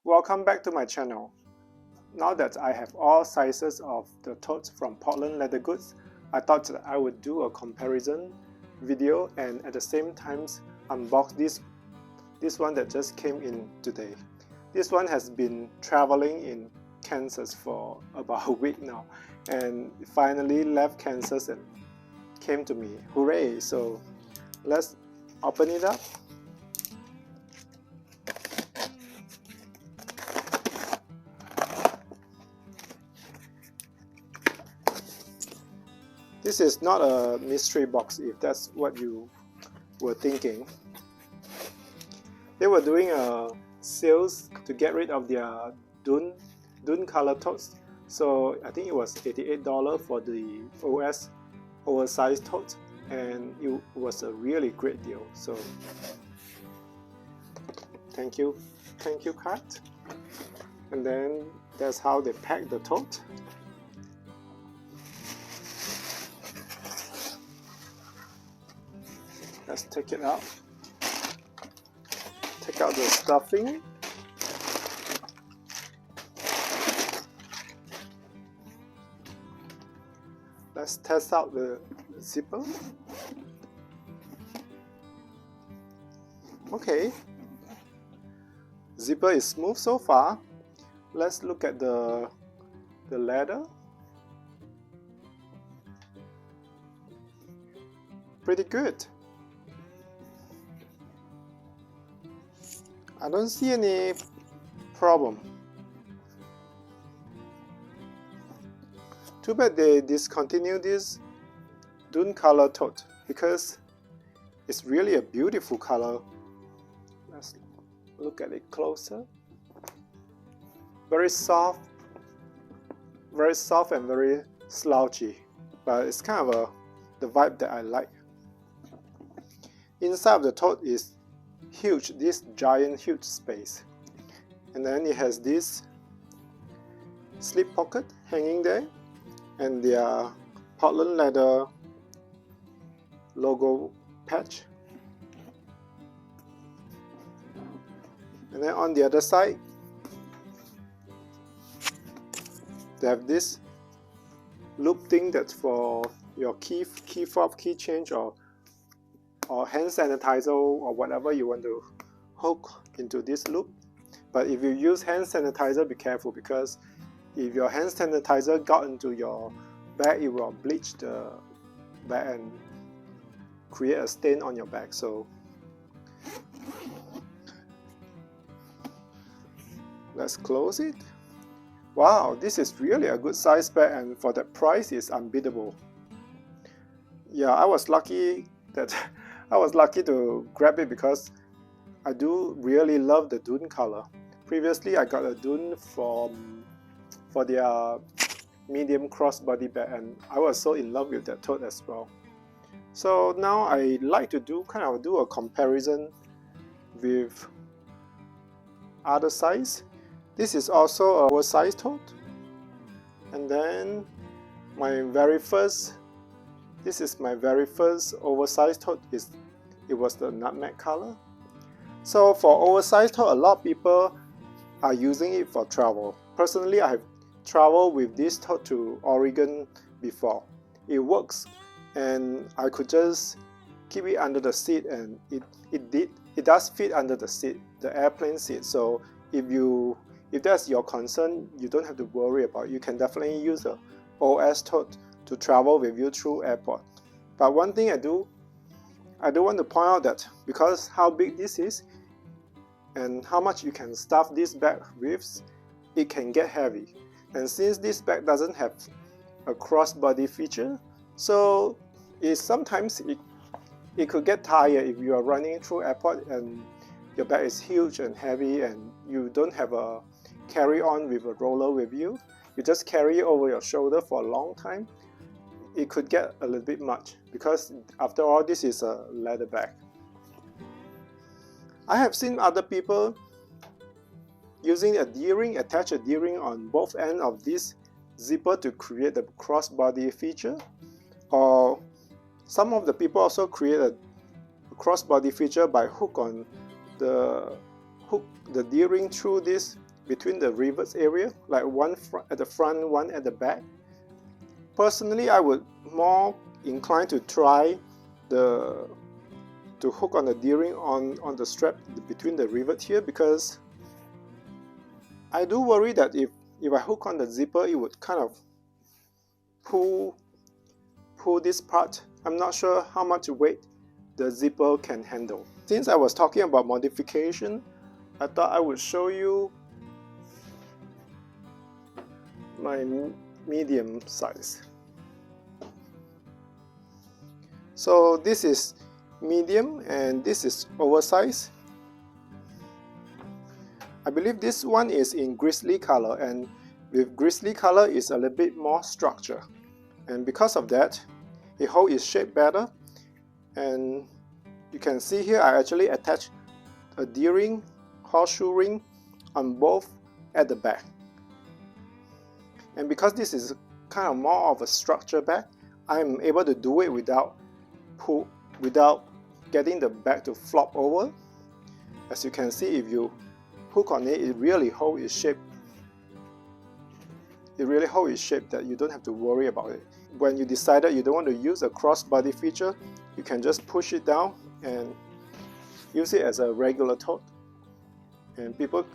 Welcome back to my channel. Now that I have all sizes of the totes from Portland leather goods, I thought that I would do a comparison video and at the same time unbox this one that just came in today. This one has been traveling in Kansas for about a week now and finally left Kansas and came to me. Hooray! So let's open it up. This is not a mystery box if that's what you were thinking. They were doing a sales to get rid of their Dune color totes. So I think it was $88 for the Oversized Tote, and it was a really great deal. So thank you card. And then that's how they pack the tote. Let's take it out. Take out the stuffing. Let's test out the zipper. Okay. Zipper is smooth so far. Let's look at the leather. Pretty good. I don't see any problem. Too bad they discontinued this Dune color tote because it's really a beautiful color. Let's look at it closer. Very soft and very slouchy, but it's kind of the vibe that I like. Inside of the tote is huge, this giant huge space, and then it has this slip pocket hanging there and their Portland leather logo patch, and then on the other side they have this loop thing that's for your key fob, key change, or hand sanitizer or whatever you want to hook into this loop. But if you use hand sanitizer, be careful, because if your hand sanitizer got into your bag, it will bleach the bag and create a stain on your bag. So let's close it. Wow, this is really a good size bag, and for that price is unbeatable. Yeah, I was lucky to grab it because I do really love the Dune color. Previously, I got a Dune for their medium crossbody bag, and I was so in love with that tote as well. So now I like to do a comparison with other size. This is also an oversized tote, and then this is my very first oversized tote. It was the nutmeg color. So for oversized tote, a lot of people are using it for travel. Personally, I have traveled with this tote to Oregon before. It works, and I could just keep it under the seat, and it does fit under the seat, the airplane seat. So if that's your concern, you don't have to worry about it. You can definitely use the OS tote to travel with you through airport. But one thing I do want to point out that because how big this is and how much you can stuff this bag with, it can get heavy. And since this bag doesn't have a crossbody feature, so sometimes it could get tired if you are running through airport and your bag is huge and heavy and you don't have a carry-on with a roller with you. You just carry it over your shoulder for a long time. It could get a little bit much because after all, this is a leather bag. I have seen other people using attach a D-ring on both ends of this zipper to create the crossbody feature, or some of the people also create a crossbody feature by hook the D-ring through this between the rivets area, like one at the front, one at the back. Personally, I would more inclined to try to hook on the D-ring on the strap between the rivet here, because I do worry that if I hook on the zipper, it would kind of pull this part. I'm not sure how much weight the zipper can handle. Since I was talking about modification, I thought I would show you my medium size. So this is medium and this is oversized. I believe this one is in grizzly color, and with grizzly color is a little bit more structure, and because of that it holds its shape better. And you can see here I actually attached a D-ring, horseshoe ring on both at the back, and because this is kind of more of a structure bag, I'm able to do it without getting the bag to flop over. As you can see, if you hook on it, it really holds its shape. It really holds its shape that you don't have to worry about it. When you decided you don't want to use a crossbody feature, you can just push it down and use it as a regular tote, and people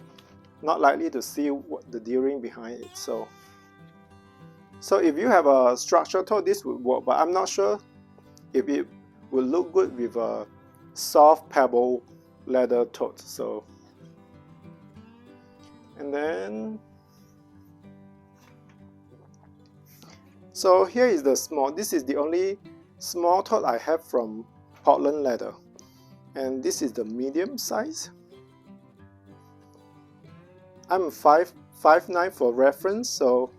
not likely to see what the D-ring behind it. So if you have a structured tote, this would work, but I'm not sure if it will look good with a soft pebble leather tote. So here is the small. This is the only small tote I have from Portland leather, and this is the medium size. I'm 5'9" for reference, so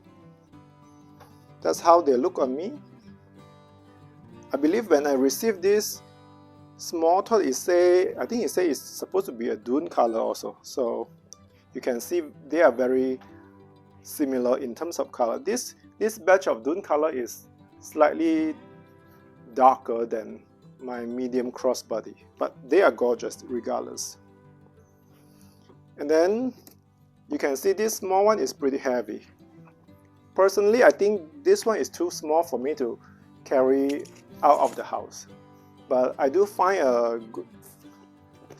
that's how they look on me. I believe when I received this small tote, I think it says it's supposed to be a Dune color also. So you can see they are very similar in terms of color. This batch of Dune color is slightly darker than my medium crossbody, but they are gorgeous regardless. And then you can see this small one is pretty heavy. Personally, I think this one is too small for me to carry out of the house, but I do find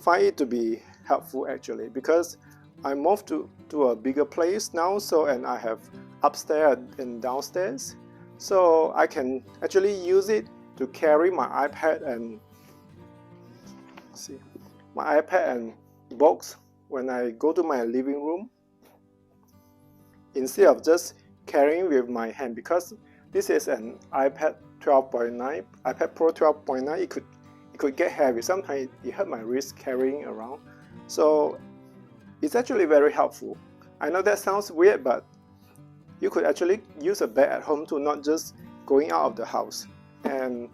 it to be helpful actually, because I moved to a bigger place now, and I have upstairs and downstairs, so I can actually use it to carry my iPad and books when I go to my living room, instead of just carrying with my hand, because this is an iPad 12.9, iPad Pro 12.9. It could get heavy. Sometimes it hurt my wrist carrying around. So it's actually very helpful. I know that sounds weird, but you could actually use a bag at home too, not just going out of the house. And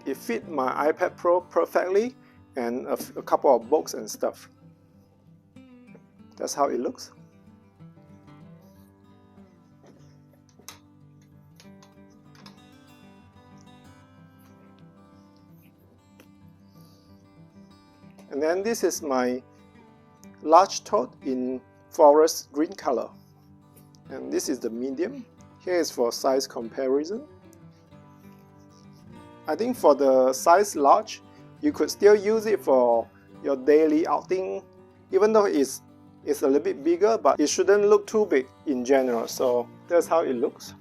it fit my iPad Pro perfectly, and a couple of books and stuff. That's how it looks. And then this is my large tote in forest green color, and this is the medium. Here is for size comparison. I think for the size large, you could still use it for your daily outing, even though it's a little bit bigger, but it shouldn't look too big in general. So that's how it looks.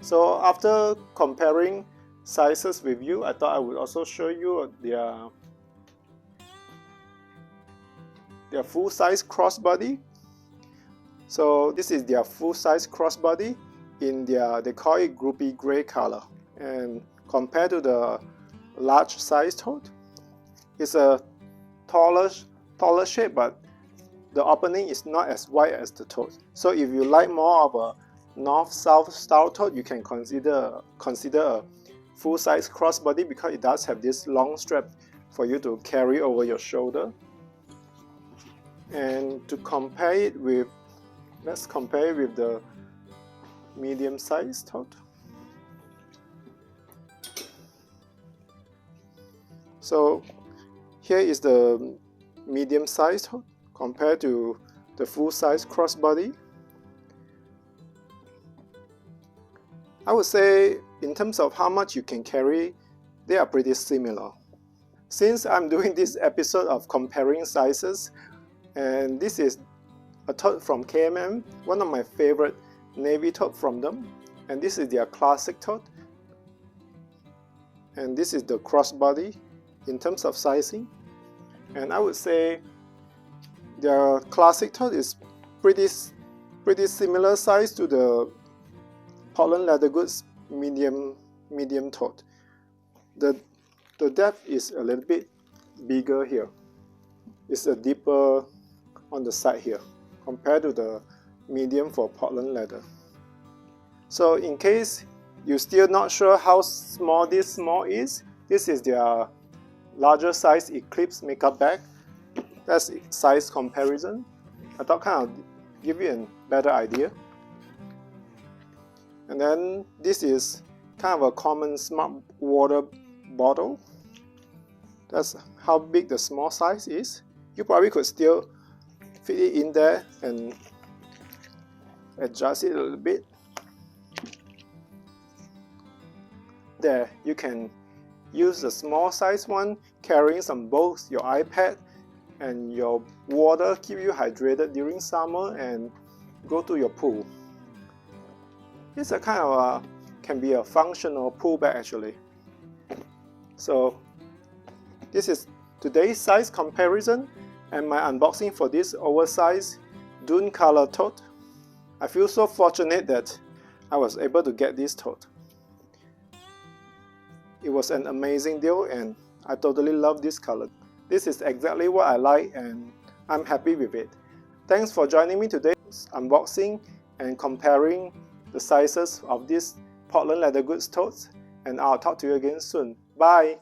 So after comparing sizes with you, I thought I would also show you their full-size crossbody. So this is their full-size crossbody in they call it groupie gray color. And compared to the large size tote, it's a taller shape, but the opening is not as wide as the tote. So if you like more of a north-south style tote, you can consider a full-size crossbody, because it does have this long strap for you to carry over your shoulder. And to compare it with, let's compare it with the medium-sized tote. So here is the medium-sized tote compared to the full-size crossbody. I would say in terms of how much you can carry, they are pretty similar. Since I'm doing this episode of comparing sizes, and this is a tote from KMM, one of my favorite navy tote from them, and this is their classic tote, and this is the crossbody in terms of sizing. And I would say their classic tote is pretty similar size to the Portland Leather Goods medium tote. The depth is a little bit bigger here. It's a deeper on the side here compared to the medium for Portland Leather. So in case you're still not sure how small this small is, this is their larger size Eclipse makeup bag. That's size comparison. I thought kind of give you a better idea. And then this is kind of a common smart water bottle. That's how big the small size is. You probably could still fit it in there and adjust it a little bit. There, you can use the small size one, carrying some books, your iPad, and your water, keep you hydrated during summer, and go to your pool. It's a kind of can be a functional pool bag actually. So this is today's size comparison and my unboxing for this oversized Dune color tote. I feel so fortunate that I was able to get this tote. It was an amazing deal and I totally love this color. This is exactly what I like and I'm happy with it. Thanks for joining me today's unboxing and comparing the sizes of these Portland Leather Goods totes, and I'll talk to you again soon. Bye!